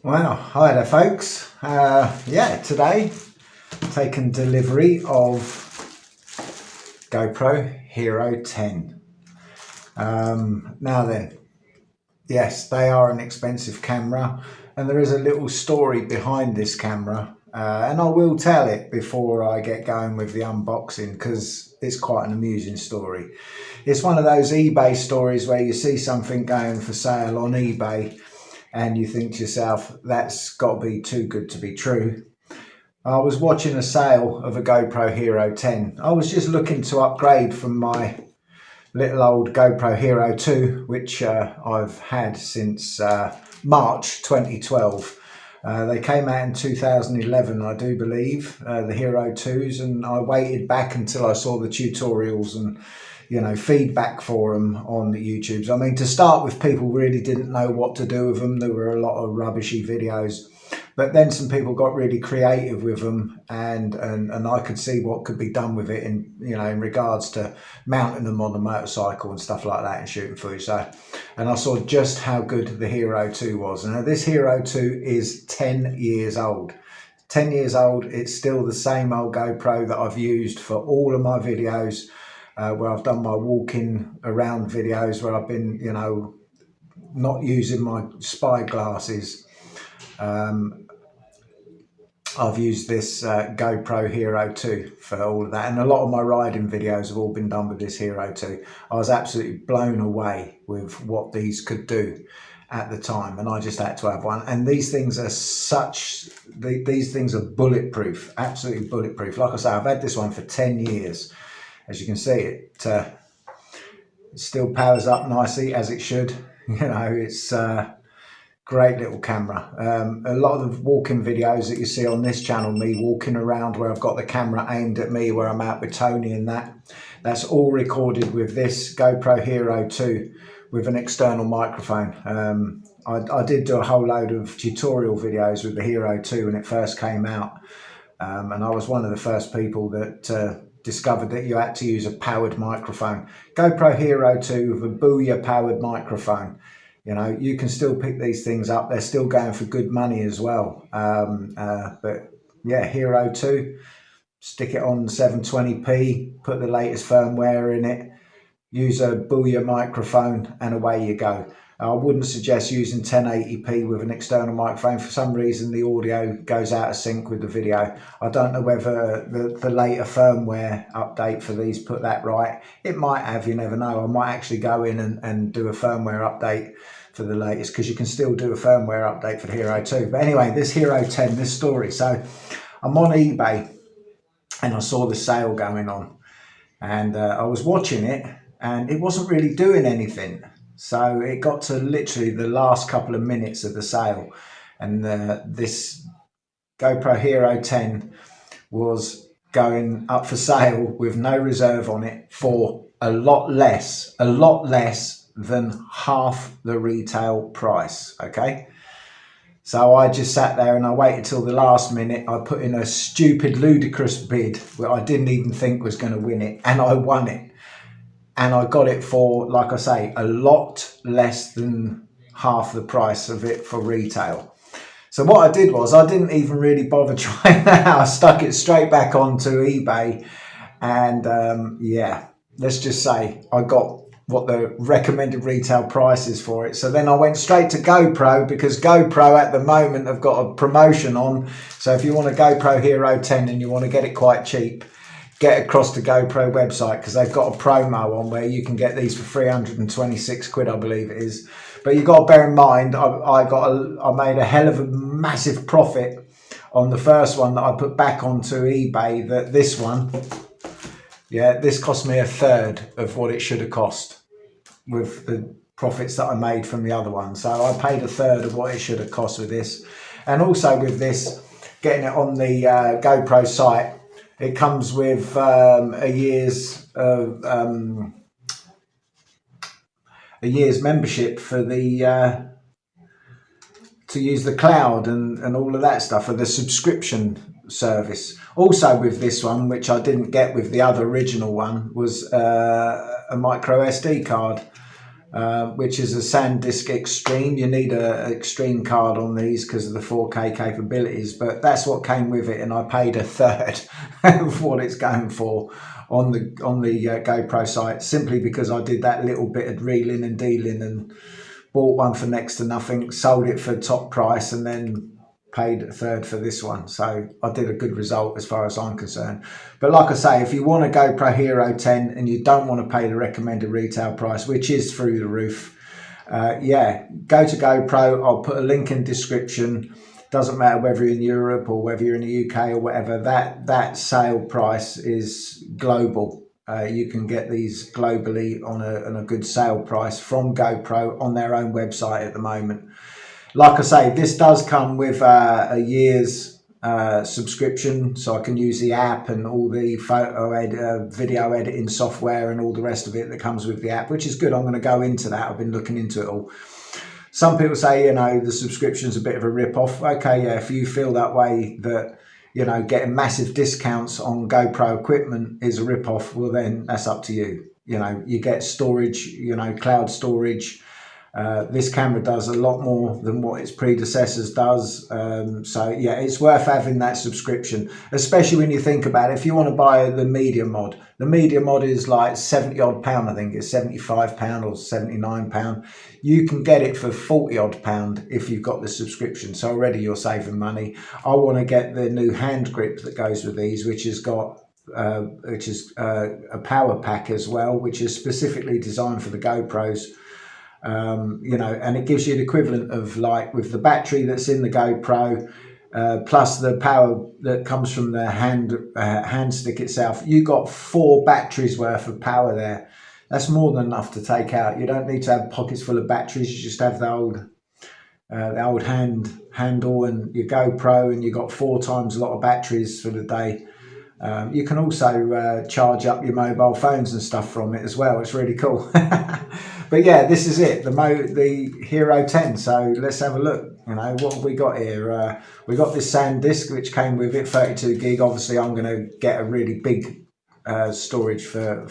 Well, hi there folks. Today taken delivery of GoPro Hero 10. Now then, yes, they are an expensive camera and there is a little story behind this camera, and I will tell it before I get going with the unboxing because it's quite an amusing story. It's one of those eBay stories where you see something going for sale on eBay and you think to yourself, that's got to be too good to be true. I was watching a sale of a GoPro Hero 10. I was just looking to upgrade from my little old GoPro Hero 2, which I've had since March 2012. They came out in 2011, I do believe, the Hero 2s, and I waited back until I saw the tutorials and feedback for them on the YouTubes. I mean, to start with, people really didn't know what to do with them. There were a lot of rubbishy videos, but then some people got really creative with them, and I could see what could be done with it in regards to mounting them on the motorcycle and stuff like that and shooting footage. And I saw just how good the Hero 2 was. Now this Hero 2 is 10 years old. 10 years old. It's still the same old GoPro that I've used for all of my videos. Where I've done my walking around videos, where I've been, not using my spy glasses. I've used this GoPro Hero 2 for all of that, and a lot of my riding videos have all been done with this Hero 2. I was absolutely blown away with what these could do at the time, and I just had to have one. And these things are these things are bulletproof, absolutely bulletproof. Like I say, I've had this one for 10 years. As you can see, it still powers up nicely as it should. It's a great little camera. A lot of the walking videos that you see on this channel, me walking around where I've got the camera aimed at me, where I'm out with Tony and that's all recorded with this GoPro Hero 2 with an external microphone. I did do a whole load of tutorial videos with the Hero 2 when it first came out, and I was one of the first people that discovered that you had to use a powered microphone. GoPro Hero 2 with a Booyah powered microphone. You can still pick these things up. They're still going for good money as well. But yeah, Hero 2, stick it on 720p, put the latest firmware in it, use a Booyah microphone, and away you go. I wouldn't suggest using 1080p with an external microphone. For some reason, the audio goes out of sync with the video. I don't know whether the later firmware update for these put that right. It might have, you never know. I might actually go in and do a firmware update for the latest, because you can still do a firmware update for the Hero 2. But anyway, this Hero 10, this story. So I'm on eBay and I saw the sale going on, and I was watching it and it wasn't really doing anything. So it got to literally the last couple of minutes of the sale, and this GoPro Hero 10 was going up for sale with no reserve on it for a lot less than half the retail price. Okay, so I just sat there and I waited till the last minute. I put in a stupid, ludicrous bid where I didn't even think was going to win it, and I won it. And I got it for, like I say, a lot less than half the price of it for retail. So what I did was, I didn't even really bother trying that out. I stuck it straight back onto eBay. And yeah, let's just say I got what the recommended retail price is for it. So then I went straight to GoPro, because GoPro at the moment have got a promotion on. So if you want a GoPro Hero 10 and you want to get it quite cheap, get across the GoPro website, because they've got a promo on where you can get these for 326 quid, I believe it is. But you've got to bear in mind, I made a hell of a massive profit on the first one that I put back onto eBay. That this one, yeah, this cost me a third of what it should have cost with the profits that I made from the other one. So I paid a third of what it should have cost with this. And also with this, getting it on the GoPro site, it comes with a year's membership for the to use the cloud and all of that stuff, for the subscription service. Also with this one, which I didn't get with the other original one, was a micro SD card. which is a SanDisk Extreme. You need a extreme card on these because of the 4K capabilities, but that's what came with it, and I paid a third of what it's going for on the GoPro site, simply because I did that little bit of reeling and dealing and bought one for next to nothing, sold it for top price, and then paid a third for this one. So I did a good result as far as I'm concerned. But like I say, if you want a GoPro Hero 10 and you don't want to pay the recommended retail price, which is through the roof, yeah, go to GoPro. I'll put a link in the description. Doesn't matter whether you're in Europe or whether you're in the UK or whatever, that sale price is global. You can get these globally on a good sale price from GoPro on their own website at the moment. Like I say, this does come with a year's subscription, so I can use the app and all the video editing software and all the rest of it that comes with the app, which is good. I'm going to go into that. I've been looking into it all. Some people say, you know, the subscription's a bit of a rip-off. Okay, yeah, if you feel that way, that, you know, getting massive discounts on GoPro equipment is a rip-off, well, then that's up to you. You know, you get storage, you know, cloud storage. This camera does a lot more than what its predecessors does. So yeah, it's worth having that subscription, especially when you think about it. If you want to buy the media mod, the media mod is like 70 odd pound. I think it's 75 pound or 79 pound. You can get it for 40 odd pound if you've got the subscription. So already you're saving money. I want to get the new hand grip that goes with these, which has got a power pack as well, which is specifically designed for the GoPros. You know, and it gives you the equivalent of, like, with the battery that's in the GoPro, plus the power that comes from the hand stick itself. You got 4 batteries worth of power there. That's more than enough to take out. You don't need to have pockets full of batteries. You just have the old handle and your GoPro, and you got 4 times a lot of batteries for the day. You can also charge up your mobile phones and stuff from it as well. It's really cool. But yeah, this is it, the Hero 10. So let's have a look. You know, what have we got here? We got this SanDisk, which came with it, 32 gig. Obviously, I'm going to get a really big storage for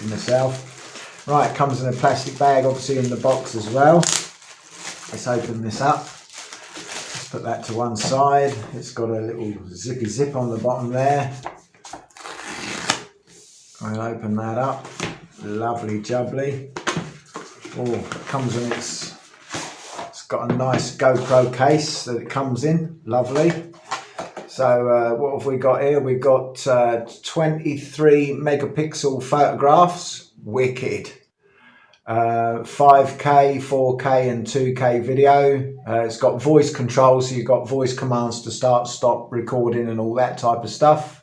myself. Right, it comes in a plastic bag, obviously in the box as well. Let's open this up. Let's put that to one side. It's got a little zippy zip on the bottom there. I'll open that up. Lovely jubbly. Oh, it comes in it's got a nice GoPro case that it comes in. Lovely. So what have we got here? We've got 23 megapixel photographs. Wicked. 5K, 4K and 2K video. It's got voice control, so you've got voice commands to start, stop recording and all that type of stuff.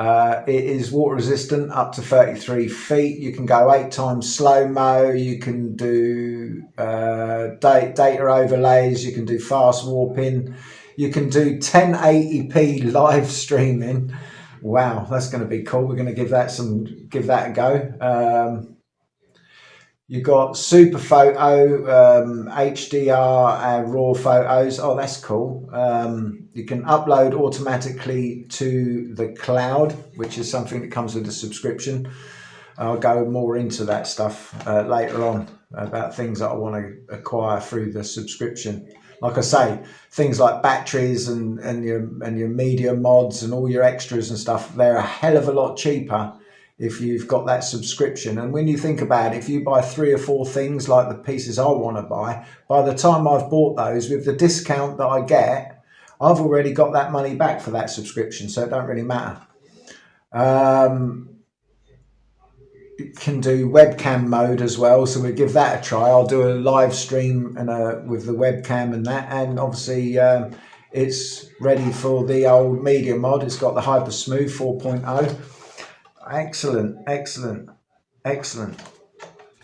It is water resistant up to 33 feet. You can go 8 times slow-mo. You can do data overlays. You can do fast warping. You can do 1080p live streaming. Wow, that's going to be cool. We're going to give that a go. You got super photo, HDR and raw photos. Oh, that's cool. You can upload automatically to the cloud, which is something that comes with the subscription. I'll go more into that stuff later on, about things that I want to acquire through the subscription. Like I say, things like batteries and your media mods and all your extras and stuff, they're a hell of a lot cheaper if you've got that subscription. And when you think about it, if you buy 3 or 4 things like the pieces I want to buy, by the time I've bought those, with the discount that I get, I've already got that money back for that subscription, so it don't really matter. You can do webcam mode as well, so we'll give that a try. I'll do a live stream and with the webcam and that, and obviously it's ready for the old media mod. It's got the Hyper Smooth 4.0. Excellent, excellent, excellent.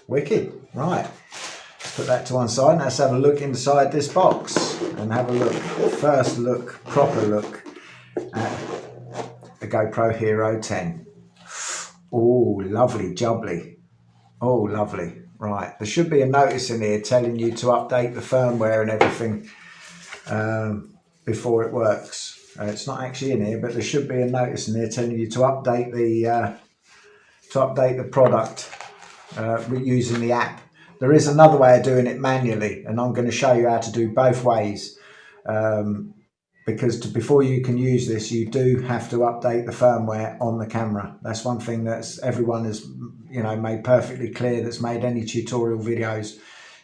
Wicked. Right, let's put that to one side. Let's have a look inside this box and have a look. First look, proper look at the GoPro Hero 10. Oh, lovely jubbly. Oh, lovely. Right, there should be a notice in here telling you to update the firmware and everything before it works. It's not actually in here, but there should be a notice in there telling you to update the product using the app. There is another way of doing it manually, and I'm going to show you how to do both ways. Because before you can use this, you do have to update the firmware on the camera. That's one thing that's everyone has, made perfectly clear that's made any tutorial videos.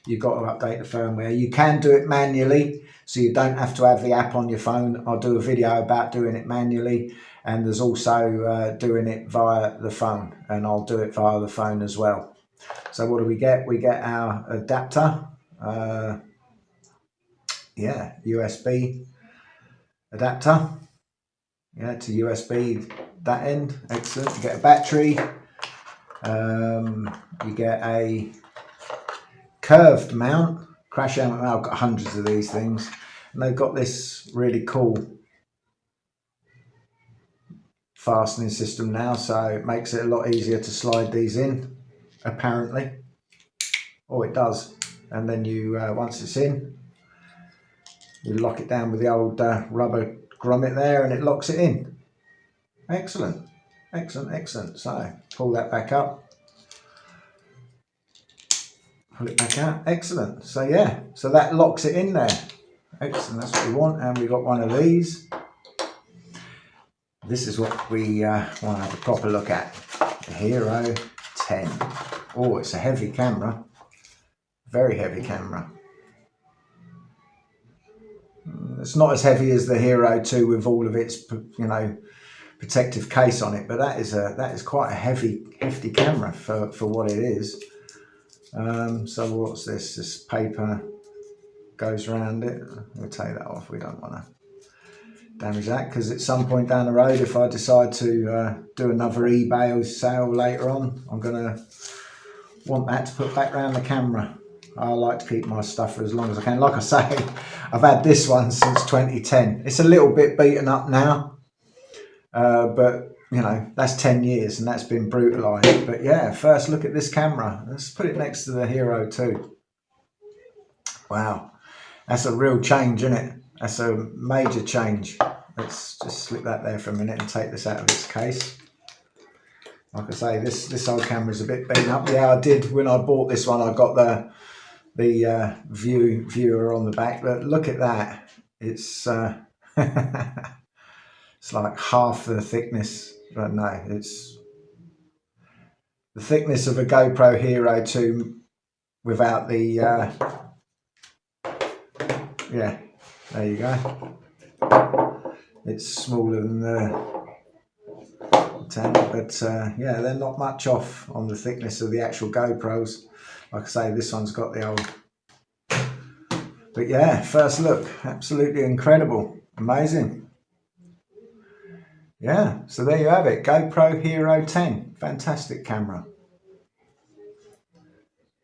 You've got to update the firmware. You can do it manually, so you don't have to have the app on your phone. I'll do a video about doing it manually, and there's also doing it via the phone, and I'll do it via the phone as well. So what do we get? We get our adapter, USB adapter, to USB, that end. Excellent. You get a battery, you get a curved mount, crash helmet mount. I've got hundreds of these things, and they've got this really cool fastening system now, so it makes it a lot easier to slide these in, apparently. Oh, it does. And then you once it's in, you lock it down with the old rubber grommet there, and it locks it in. Excellent, excellent, excellent. So pull that back up, pull it back out. Excellent. So yeah, so that locks it in there. Excellent, that's what we want. And we got one of these. This is what we want to have a proper look at. The Hero 10. Oh, it's a heavy camera. Very heavy camera. It's not as heavy as the Hero 2 with all of its, protective case on it, but that is quite a hefty camera for what it is. So what's this? This paper goes around it. We'll take that off. We don't want to damage that, because at some point down the road, if I decide to do another eBay sale later on, I'm gonna want that to put back around the camera. I like to keep my stuff for as long as I can. Like I say, I've had this one since 2010. It's a little bit beaten up now, but that's 10 years and that's been brutalized. But yeah, first look at this camera. Let's put it next to the Hero 2. Wow, that's a real change, isn't it? That's a major change. Let's just slip that there for a minute and take this out of its case. Like I say, this old camera is a bit beaten up. Yeah, I did, when I bought this one, I got the viewer on the back, but look at that. It's it's like half the thickness, but no, it's the thickness of a GoPro Hero 2 without the yeah, there you go. It's smaller than the 10, but yeah, they're not much off on the thickness of the actual GoPros. Like I say, this one's got the old, but yeah, first look, absolutely incredible, amazing. Yeah, so there you have it, GoPro Hero 10, fantastic camera.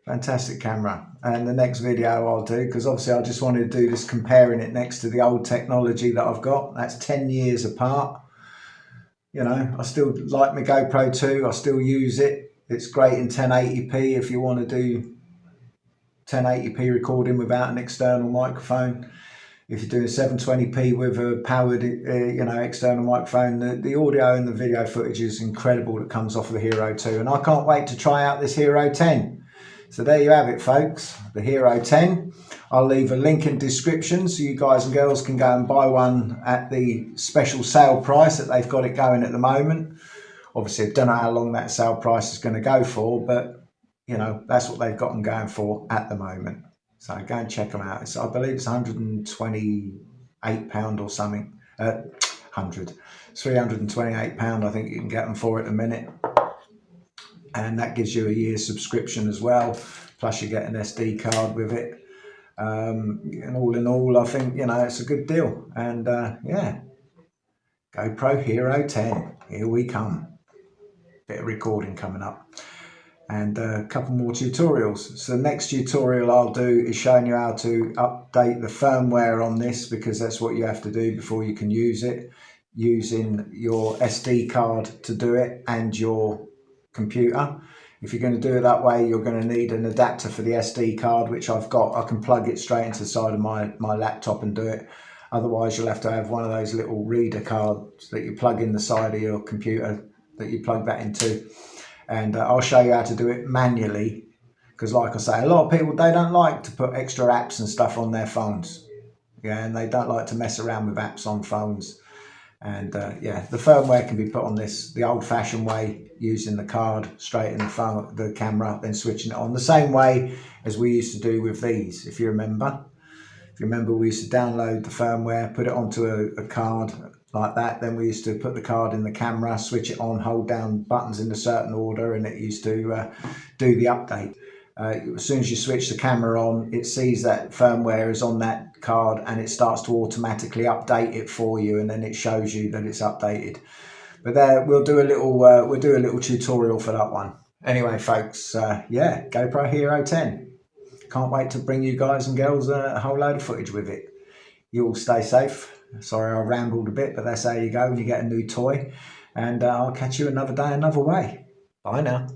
Fantastic camera. And the next video I'll do, because obviously I just wanted to do this comparing it next to the old technology that I've got. That's 10 years apart. I still like my GoPro 2, I still use it. It's great in 1080p if you want to do 1080p recording without an external microphone. If you're doing 720p with a powered, external microphone, the audio and the video footage is incredible that comes off of the Hero 2. And I can't wait to try out this Hero 10. So there you have it, folks, the Hero 10. I'll leave a link in the description so you guys and girls can go and buy one at the special sale price that they've got it going at the moment. Obviously, I don't know how long that sale price is going to go for, but, that's what they've got them going for at the moment. So go and check them out. I believe it's £128 or something. 328 £328, I think you can get them for at the minute. And that gives you a year's subscription as well. Plus you get an SD card with it. And all in all, I think, it's a good deal. And yeah, GoPro Hero 10, here we come. Bit of recording coming up. And a couple more tutorials. So the next tutorial I'll do is showing you how to update the firmware on this, because that's what you have to do before you can use it, using your SD card to do it and your computer. If you're going to do it that way, you're going to need an adapter for the SD card, which I've got. I can plug it straight into the side of my laptop and do it. Otherwise, you'll have to have one of those little reader cards that you plug in the side of your computer, that you plug that into. And I'll show you how to do it manually, because like I say, a lot of people, they don't like to put extra apps and stuff on their phones. Yeah, and they don't like to mess around with apps on phones. And yeah, the firmware can be put on this the old-fashioned way, using the card straight in the phone, the camera, then switching it on the same way as we used to do with these. If you remember, we used to download the firmware, put it onto a card like that. Then we used to put the card in the camera, switch it on, hold down buttons in a certain order, and it used to do the update. As soon as you switch the camera on, it sees that firmware is on that card and it starts to automatically update it for you, and then it shows you that it's updated. But there, we'll do a little tutorial for that one. Anyway, folks, yeah, GoPro Hero 10. Can't wait to bring you guys and girls a whole load of footage with it. You all stay safe. Sorry I rambled a bit, but that's how you go when you get a new toy. And I'll catch you another day, another way. Bye now.